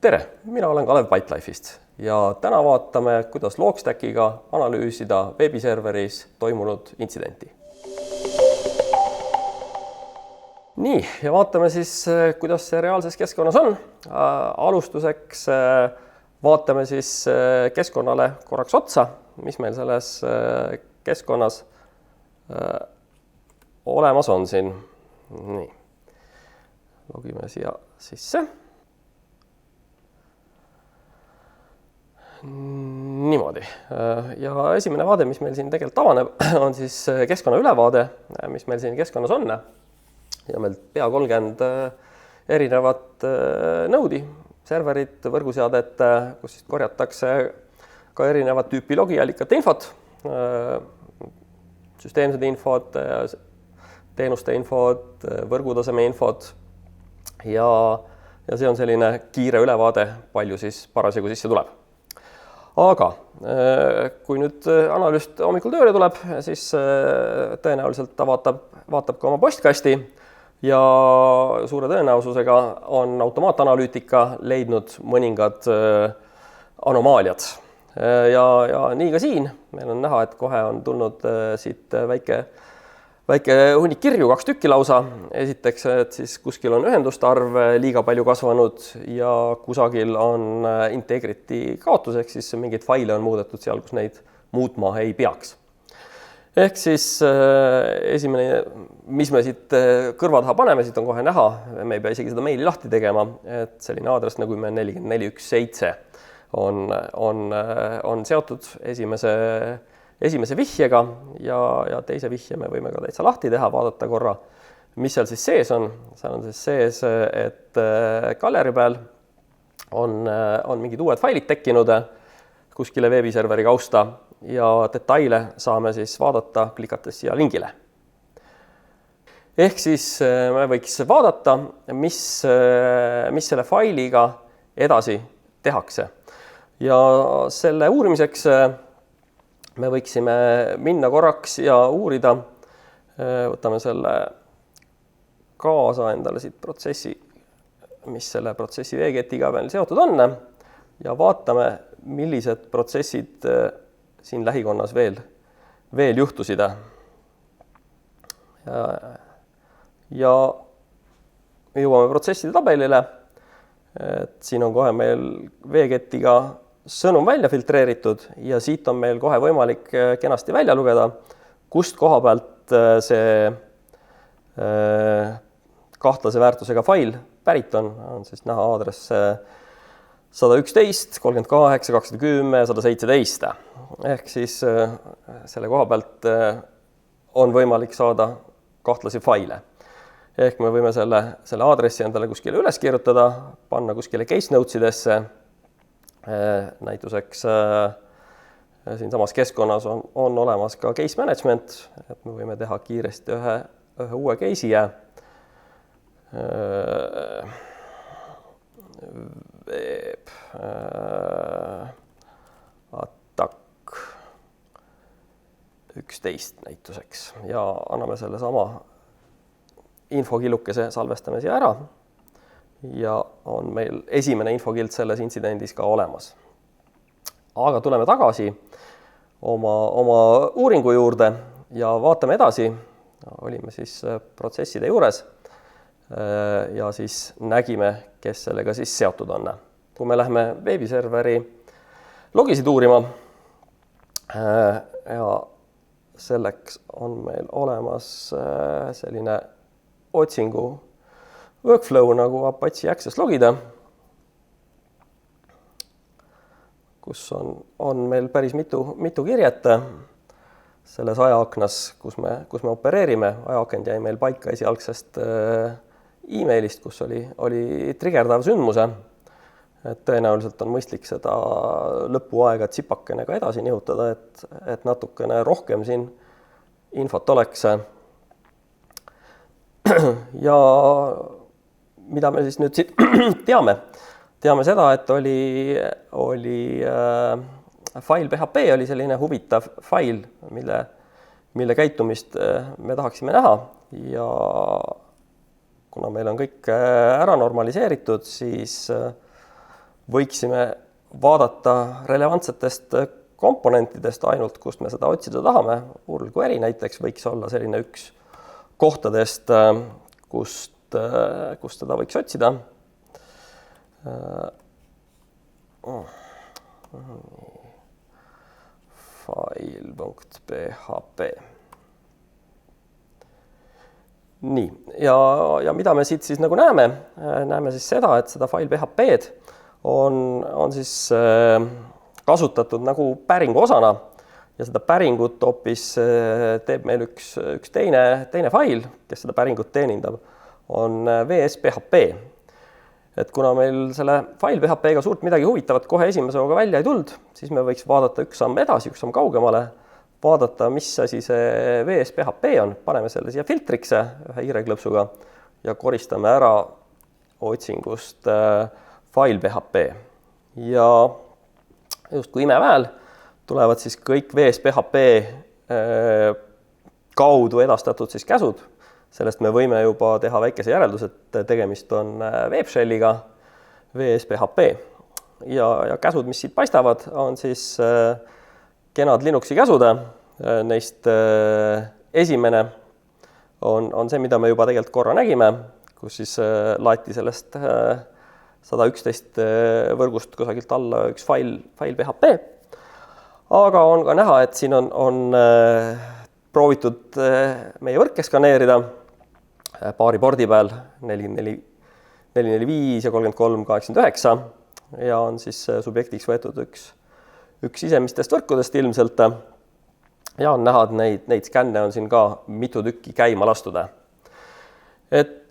Tere, mina olen Kalev Pipelife'ist ja täna vaatame, kuidas Logstackiga analüüsida veebiserveris toimunud intsidenti. Nii, ja vaatame siis, kuidas see reaalses keskkonnas on. Alustuseks vaatame siis keskkonnale korraks otsa, mis meil selles keskkonnas olemas on siin. Nii, logime siia sisse. Niimoodi. Ja esimene vaade, mis meil siin tegelikult avaneb, on siis keskkonna ülevaade, mis meil siin keskkonnas on. Ja meil pea 30 erinevat nõudi, serverit, võrguseadet, kus siis korjatakse ka erinevat tüüpi logiallikate infot, süsteemsed infod, teenuste infod, võrgutaseme infod ja see on selline kiire ülevaade, palju siis parasjagu sisse tuleb. Aga kui nüüd analüüst hommikul tööle tuleb, siis tõenäoliselt ta vaatab ka oma postkasti ja suure tõenäosusega on automaatanalüütika leidnud mõningad anomaaliad. Ja nii ka siin. Meil on näha, et kohe on tulnud siit väike hunnik kirju, 2 tükki lausa. Esiteks, et siis kuskil on ühenduste arv liiga palju kasvanud ja kusagil on integrity kaotuseks, siis mingeid faile on muudetud seal, kus neid muutma ei peaks. Ehk siis esimene, mis me siit kõrva taha paneme, siit on kohe näha, me ei pea isegi seda meili lahti tegema, et selline aadress nagu 4417 on seotud esimese vihjega ja teise vihje me võime ka täitsa lahti teha, vaadata korra, mis seal siis sees on. Seal on siis sees, et galeri peal on mingid uued failid tekkinud kuskile veebiserveri kausta ja detaile saame siis vaadata, klikates siia lingile. Ehk siis me võiks vaadata, mis selle failiga edasi tehakse. Ja selle uurimiseks me võiksime minna korraks ja uurida, võtame selle kaasa endale siit protsessi, mis selle protsessi veeketiga veel seotud on ja vaatame, millised protsessid siin lähikonnas veel juhtusid. Ja jõuame protsesside tabelile, et siin on kohe meil veeketiga sõnum välja filtreeritud ja siit on meil kohe võimalik kenasti välja lugeda, kust koha pealt see kahtlase väärtusega fail pärit on siis näha aadress 111, 38, 210, 117. Ehk siis selle koha pealt on võimalik saada kahtlasi faile. Ehk me võime selle aadressi endale kuskile üles kirjutada, panna kuskile case notesidesse. Näituseks siin samas keskkonnas on olemas ka case management, et me võime teha kiiresti ühe uue case'i attack 11 näituseks ja anname selle sama infokillukese, salvestame siia ära. Ja on meil esimene infokild selles intsidendis ka olemas. Aga tuleme tagasi oma uuringu juurde ja vaatame edasi. Olime siis protsesside juures ja siis nägime, kes sellega siis seotud on. Kui me läheme veebiserveri logisid uurima ja selleks on meil olemas selline otsingu workflow nagu Apache Access logida, kus on meil päris mitu kirjet selles ajaaknas, kus me opereerime. Ajaakend jäi meil paika esialgsest e-mailist, kus oli triggerdav sündmuse. Et tõenäoliselt on mõistlik seda lõpuaega tsipakene ka edasi nihutada, et natukene rohkem siin infot oleks. Ja mida me siis nüüd siit teame? Teame seda, et oli fail PHP oli selline huvitav fail, mille käitumist me tahaksime näha ja kuna meil on kõik ära normaliseeritud, siis võiksime vaadata relevantsetest komponentidest ainult, kust me seda otsida tahame. URL query näiteks võiks olla selline üks kohtadest, kust seda võiks otsida. File.php. Nii, ja mida me siit siis nagu näeme? Näeme siis seda, et seda file.php-d on siis kasutatud nagu päringu osana ja seda päringut hoopis teeb meil üks teine fail, kes seda päringut teenindab, on vs.php. Et kuna meil selle file.php-ga suurt midagi huvitavat kohe esimese hooga välja ei tulnud, siis me võiks vaadata üks samm edasi, üks samm kaugemale, vaadata, mis asi see vs.php on, paneme selle siia filtrikse ühe i-klõpsuga ja koristame ära otsingust file.php. Ja just kui imeväel tulevad siis kõik vs.php kaudu edastatud siis käsud. Sellest me võime juba teha väikese järelduse, et tegemist on webshelliga vs.php. Ja käsud, mis siit paistavad, on siis kenad Linuxi käsud. Neist esimene on see, mida me juba tegelikult korra nägime, kus siis laeti sellest 111 võrgust kusagilt alla üks file.php. Aga on ka näha, et siin on proovitud meie võrke skaneerida paari pordi peal 445 ja 3389 ja on siis subjektiks võetud üks sisemistest võrkudest ilmselt ja on näha, et neid skänne on siin ka mitu tükki käima lastuda. Et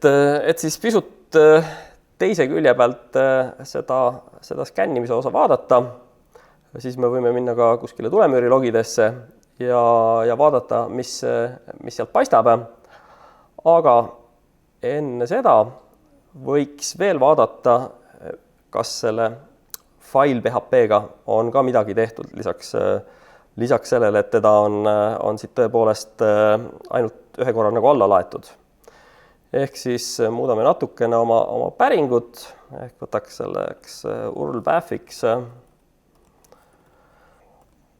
siis pisut teise külje pealt seda skännimise osa vaadata, siis me võime minna ka kuskile tulemüüri logidesse ja vaadata, mis sealt paistab. Aga enne seda võiks veel vaadata, kas selle file.php-ga on ka midagi tehtud lisaks sellele, et teda on siit tõepoolest ainult ühe korra nagu alla laetud. Ehk siis muudame natukene oma päringut, ehk võtaks selleks URL pathiks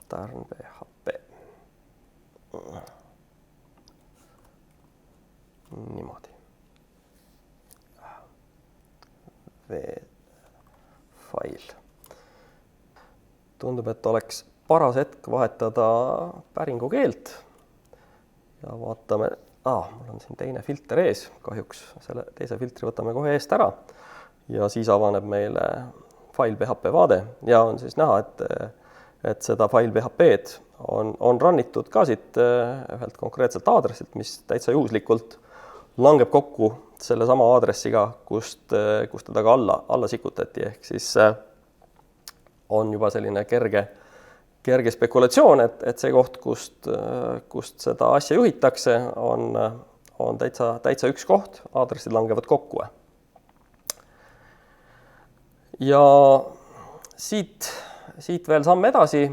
tarn.php. Niimoodi. V-file. Tundub, et oleks paras hetk vahetada päringu keelt ja vaatame, mul on siin teine filter ees, kahjuks selle teise filtri võtame kohe eest ära ja siis avaneb meile file.php vaade ja on siis näha, et seda file.php-d on runnitud ka siit ühelt konkreetselt aadressilt, mis täitsa juhuslikult langeb kokku selle sama aadressiga, kust teda ka alla sikutati. Ehk siis on juba selline kerge spekulatsioon, et see koht, kust seda asja juhitakse, on täitsa üks koht, aadressid langevad kokku. Ja siit veel samm edasi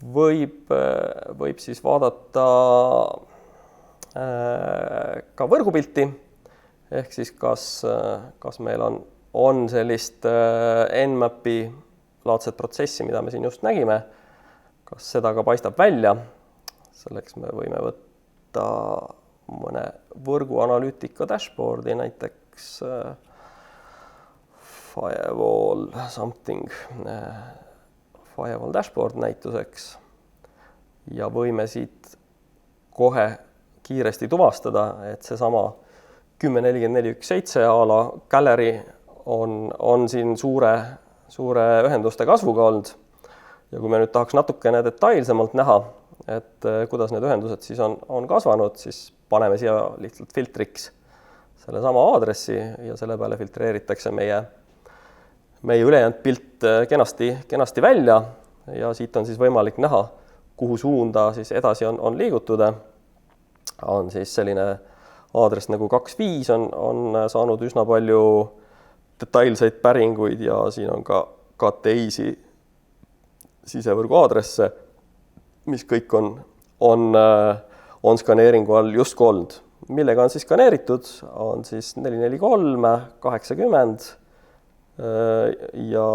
võib siis vaadata ka võrgupilti, ehk siis kas meil on sellist Nmapi laadset protsessi, mida me siin just nägime, kas seda ka paistab välja. Selleks me võime võtta mõne võrguanalüütika dashboardi, näiteks firewall dashboard näituseks ja võime siit kohe kiiresti tuvastada, et seesama 10.44.1.7 ala gallery on siin suure ühenduste kasvuga olnud. Ja kui me nüüd tahaks natukene detailsemalt näha, et kuidas need ühendused siis on kasvanud, siis paneme siia lihtsalt filtriks selle sama aadressi ja selle peale filtreeritakse meie ülejäänud pilt kenasti välja ja siit on siis võimalik näha, kuhu suunda siis edasi on liigutud. On siis selline aadress nagu 25 on saanud üsna palju detailseid päringuid ja siin on ka teisi sisevõrgu aadresse, mis kõik on on skaneeringu all justkui olnud. Millega on siis skaneeritud, on siis 443, 80 ja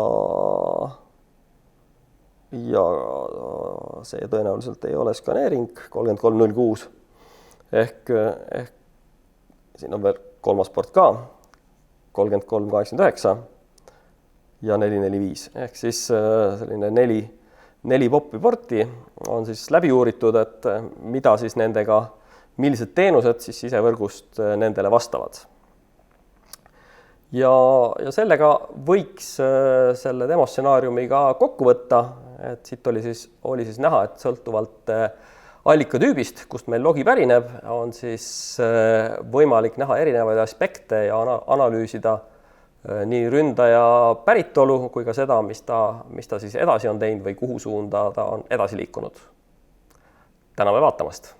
see tõenäoliselt ei ole skaneering, 3306 ehk siin on veel kolmas port ka, 3389 ja 445 ehk siis selline neli poppi porti on siis läbi uuritud, et mida siis nendega, millised teenused siis sisevõrgust nendele vastavad. Ja sellega võiks selle demostsenaariumiga kokku võtta, et siit oli siis näha, et sõltuvalt allikatüübist, kust meil logi pärineb, on siis võimalik näha erinevaid aspekte ja analüüsida nii ründaja päritolu kui ka seda, mis ta siis edasi on teinud või kuhu suunda ta on edasi liikunud. Täname vaatamast!